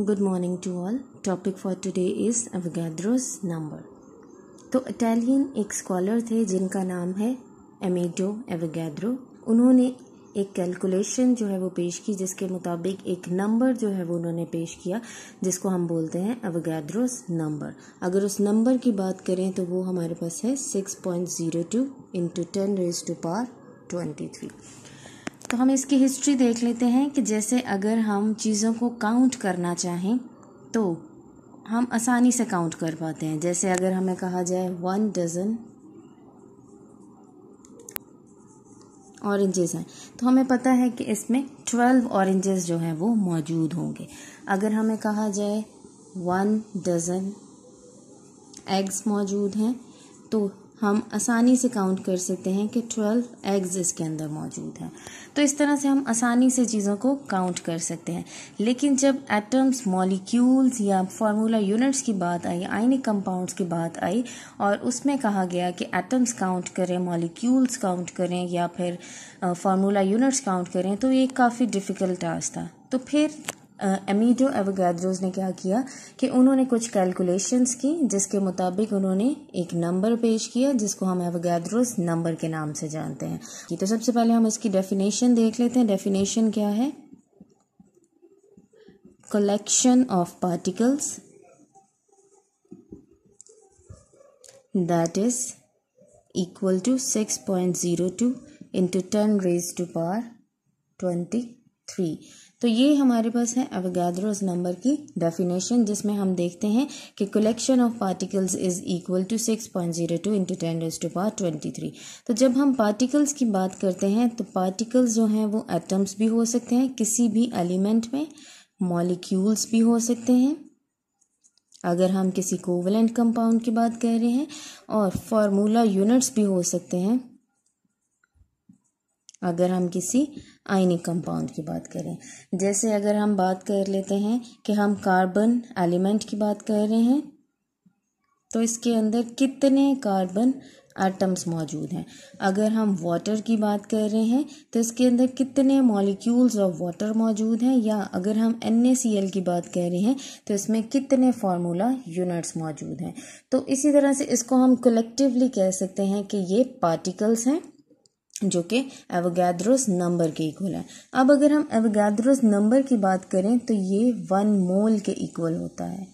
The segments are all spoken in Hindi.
Good morning to all. Topic for today is Avogadro's number. तो इटालियन एक स्कॉलर थे जिनका नाम है एमिडो एवोगैड्रो। उन्होंने एक कैलकुलेशन जो है वो पेश की जिसके मुताबिक एक नंबर जो है वो उन्होंने पेश किया जिसको हम बोलते हैं एवोगैड्रोस नंबर। अगर उस नंबर की बात करें तो वो हमारे पास है 6.02 इंटू 10 रेज़ टू पावर 23। तो हम इसकी हिस्ट्री देख लेते हैं कि जैसे अगर हम चीज़ों को काउंट करना चाहें तो हम आसानी से काउंट कर पाते हैं। जैसे अगर हमें कहा जाए 1 डज़न ऑरेंजेस हैं तो हमें पता है कि इसमें 12 ऑरेंजेस जो हैं वो मौजूद होंगे। अगर हमें कहा जाए 1 डज़न एग्स मौजूद हैं तो हम आसानी से काउंट कर सकते हैं कि 12 एग्स इसके अंदर मौजूद हैं। तो इस तरह से हम आसानी से चीज़ों को काउंट कर सकते हैं। लेकिन जब एटम्स, मॉलिक्यूल्स या फार्मूला यूनिट्स की बात आई, आयनिक कंपाउंड्स की बात आई और उसमें कहा गया कि एटम्स काउंट करें, मॉलिक्यूल्स काउंट करें या फिर फार्मूला यूनिट्स काउंट करें, तो ये काफ़ी डिफ़िकल्ट टास्क था। तो फिर एमिडो एवोगैड्रोस ने क्या किया कि उन्होंने कुछ कैलकुलेशंस की जिसके मुताबिक उन्होंने एक नंबर पेश किया जिसको हम एवोगैड्रोस नंबर के नाम से जानते हैं। तो सबसे पहले हम इसकी डेफिनेशन देख लेते हैं। डेफिनेशन क्या है? Collection of particles that is equal to 6.02 into 10 raise to power 23। तो ये हमारे पास है एवोगैड्रोस नंबर की डेफिनेशन, जिसमें हम देखते हैं कि collection of particles is equal to 6.02 into 10 raise to power 23। तो जब हम पार्टिकल्स की बात करते हैं तो पार्टिकल्स जो हैं वो एटम्स भी हो सकते हैं किसी भी एलिमेंट में, मॉलिक्यूल्स भी हो सकते हैं अगर हम किसी कोवलेंट कंपाउंड की बात कर रहे हैं, और फार्मूला यूनिट्स भी हो सकते हैं अगर हम किसी आयनिक कंपाउंड की बात करें। जैसे अगर हम बात कर लेते हैं कि हम कार्बन एलिमेंट की बात कर रहे हैं तो इसके अंदर कितने कार्बन एटम्स मौजूद हैं। अगर हम वाटर की बात कर रहे हैं तो इसके अंदर कितने मॉलिक्यूल्स ऑफ वाटर मौजूद हैं, या अगर हम NaCl की बात कर रहे हैं तो इसमें कितने फार्मूला यूनिट्स मौजूद हैं। तो इसी तरह से इसको हम कलेक्टिवली कह सकते हैं कि ये पार्टिकल्स हैं जो कि एवोगैड्रोस नंबर के इक्वल है। अब अगर हम एवोगैड्रोस नंबर की बात करें तो ये 1 मोल के इक्वल होता है।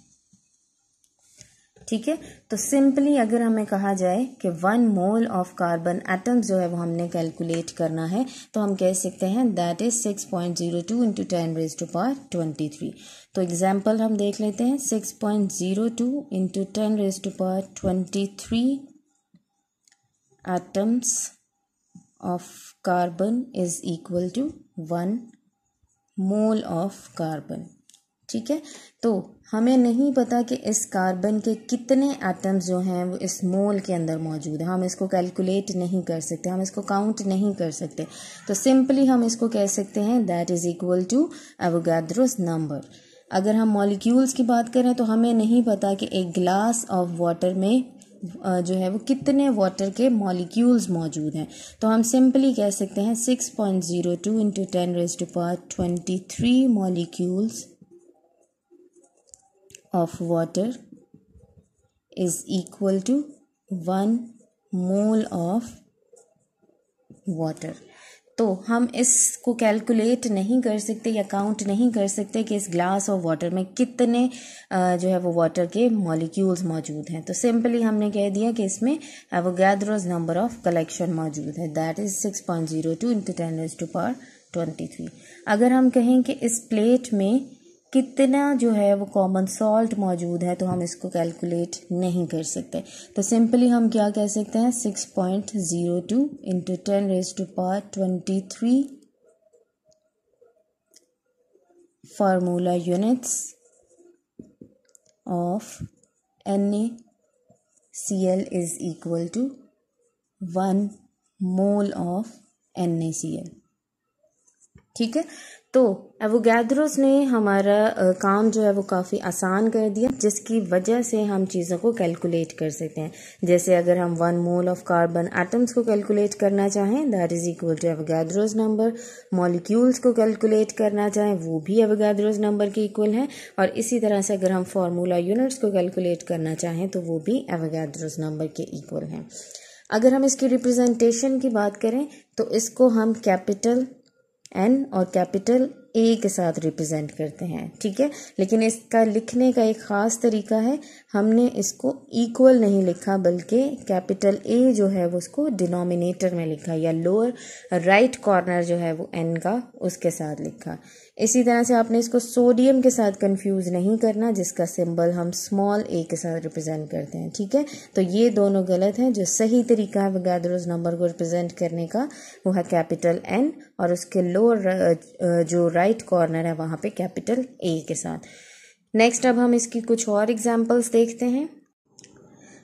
ठीक है, तो सिंपली अगर हमें कहा जाए कि 1 मोल ऑफ कार्बन एटम्स जो है वो हमने कैलकुलेट करना है तो हम कह सकते हैं that is 6.02 into 10 raise to power 23। तो एग्जाम्पल हम देख लेते हैं। 6.02 into 10 raise to power 23 atoms of carbon is equal to 1 mole of carbon। ठीक है, तो हमें नहीं पता कि इस कार्बन के कितने एटम्स जो हैं वो इस मोल के अंदर मौजूद हैं। हम इसको कैलकुलेट नहीं कर सकते, हम इसको काउंट नहीं कर सकते। तो सिंपली हम इसको कह सकते हैं that is equal to Avogadro's number. अगर हम मॉलिक्यूल्स की बात करें तो हमें नहीं पता कि एक ग्लास ऑफ वाटर में जो है वो कितने वाटर के मॉलिक्यूल्स मौजूद हैं। तो हम सिंपली कह सकते हैं 6.02 into 10 raise to power 23 molecules of water is equal to 1 mole of water. तो हम इसको कैलकुलेट नहीं कर सकते या काउंट नहीं कर सकते कि इस ग्लास ऑफ वाटर में कितने जो है वो वाटर के मॉलिक्यूल्स मौजूद हैं। तो सिंपली हमने कह दिया कि इसमें एवोगैड्रोस नंबर ऑफ कलेक्शन मौजूद है that is 6.02 into 10 raise to power 23। अगर हम कहें कि इस प्लेट में कितना जो है वो कॉमन सॉल्ट मौजूद है तो हम इसको कैलकुलेट नहीं कर सकते। तो सिंपली हम क्या कह सकते हैं 6.02 into 10 raise to power 23 formula units of NaCl is equal to 1 mole of NaCl। ठीक है, तो एवोगैड्रोस ने हमारा काम जो है वो काफ़ी आसान कर दिया, जिसकी वजह से हम चीज़ों को कैलकुलेट कर सकते हैं। जैसे अगर हम 1 मोल ऑफ कार्बन एटम्स को कैलकुलेट करना चाहें, that is equal to Avogadro's number. Molecules को कैलकुलेट करना चाहें, वो भी एवोगैड्रोस नंबर के इक्वल है। और इसी तरह से अगर हम फार्मूला यूनिट्स को कैलकुलेट करना चाहें तो वो भी एवोगैड्रोस नंबर के इक्वल हैं। अगर हम इसकी रिप्रेजेंटेशन की बात करें तो इसको हम कैपिटल एन और कैपिटल ए के साथ रिप्रेजेंट करते हैं, ठीक है। लेकिन इसका लिखने का एक ख़ास तरीका है, हमने इसको इक्वल नहीं लिखा बल्कि कैपिटल ए जो है वो उसको डिनोमिनेटर में लिखा, या लोअर राइट कॉर्नर जो है वो एन का उसके साथ लिखा। इसी तरह से आपने इसको सोडियम के साथ कंफ्यूज नहीं करना, जिसका सिंबल हम स्मॉल ए के साथ रिप्रेजेंट करते हैं, ठीक है। तो ये दोनों गलत हैं। जो सही तरीका है एवोगैड्रोस नंबर को रिप्रेजेंट करने का वो है कैपिटल एन और उसके लोअर जो राइट कॉर्नर है वहाँ पे कैपिटल ए के साथ। नेक्स्ट अब हम इसकी कुछ और एग्जांपल्स देखते हैं।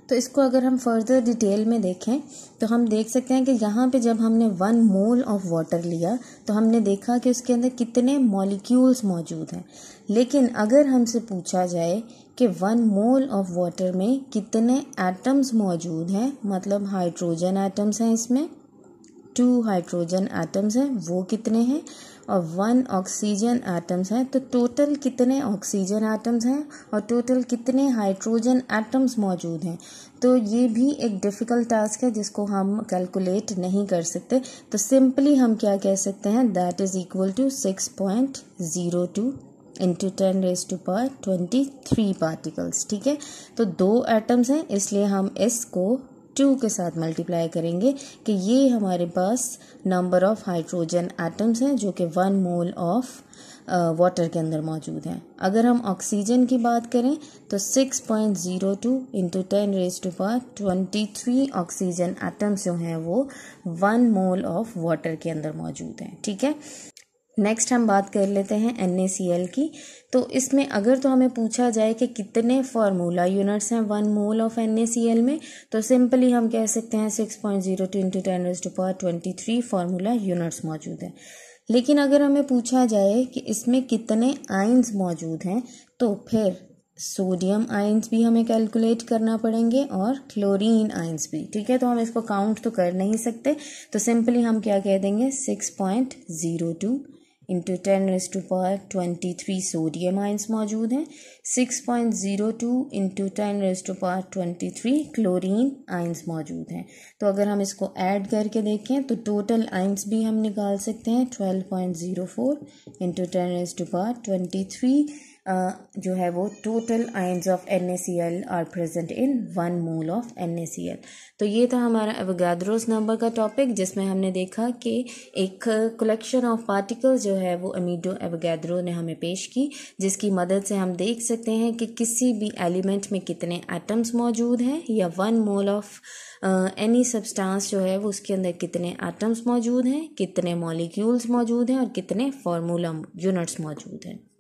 तो इसको अगर हम फर्दर डिटेल में देखें तो हम देख सकते हैं कि यहाँ पे जब हमने 1 मोल ऑफ वाटर लिया तो हमने देखा कि उसके अंदर कितने मॉलिक्यूल्स मौजूद हैं। लेकिन अगर हमसे पूछा जाए कि 1 मोल ऑफ वाटर में कितने एटम्स मौजूद हैं, मतलब हाइड्रोजन एटम्स हैं, इसमें 2 हाइड्रोजन एटम्स हैं, वो कितने हैं, और 1 ऑक्सीजन एटम्स हैं, तो टोटल कितने ऑक्सीजन एटम्स हैं और टोटल कितने हाइड्रोजन एटम्स मौजूद हैं। तो ये भी एक डिफ़िकल्ट टास्क है जिसको हम कैलकुलेट नहीं कर सकते। तो सिंपली हम क्या कह सकते हैं, that is equal to 6.02 into 10⁻23 particles, ठीक है। तो 2 एटम्स हैं इसलिए हम इसको 2 के साथ मल्टीप्लाई करेंगे कि ये हमारे पास नंबर ऑफ हाइड्रोजन एटम्स हैं जो कि 1 मोल ऑफ वाटर के अंदर मौजूद हैं। अगर हम ऑक्सीजन की बात करें तो 6.02 इंटू 10⁻23 ऑक्सीजन एटम्स जो हैं वो 1 मोल ऑफ वाटर के अंदर मौजूद हैं, ठीक है। नेक्स्ट हम बात कर लेते हैं NaCl की। तो इसमें अगर तो हमें पूछा जाए कि कितने फार्मूला यूनिट्स हैं 1 मोल ऑफ NaCl में, तो सिंपली हम कह सकते हैं 6.02 इंटू 10⁻23 फार्मूला यूनिट्स मौजूद हैं। लेकिन अगर हमें पूछा जाए कि इसमें कितने आयंस मौजूद हैं तो फिर सोडियम आयंस भी हमें कैलकुलेट करना पड़ेंगे और क्लोरीन आयंस भी, ठीक है। तो हम इसको काउंट तो कर नहीं सकते, तो सिंपली हम क्या कह देंगे 6.02 इंटू 10⁻23 सोडियम आयंस मौजूद हैं, 6.02 इंटू 10⁻23 क्लोरीन आयंस मौजूद हैं। तो अगर हम इसको ऐड करके देखें तो टोटल आयंस भी हम निकाल सकते हैं 12.04 इंटू 10⁻23 जो है वो total ions of NaCl are present in 1 mole of NaCl। तो ये था हमारा एवोगैड्रोस नंबर का टॉपिक, जिसमें हमने देखा कि एक कलेक्शन ऑफ पार्टिकल्स जो है वो अमीडो एवोगैड्रो ने हमें पेश की, जिसकी मदद से हम देख सकते हैं कि किसी भी एलिमेंट में कितने एटम्स मौजूद हैं, या 1 मोल ऑफ एनी सब्सटेंस जो है वो उसके अंदर कितने एटम्स मौजूद हैं, कितने मॉलिक्यूल्स मौजूद हैं और कितने फार्मूला यूनिट्स मौजूद हैं।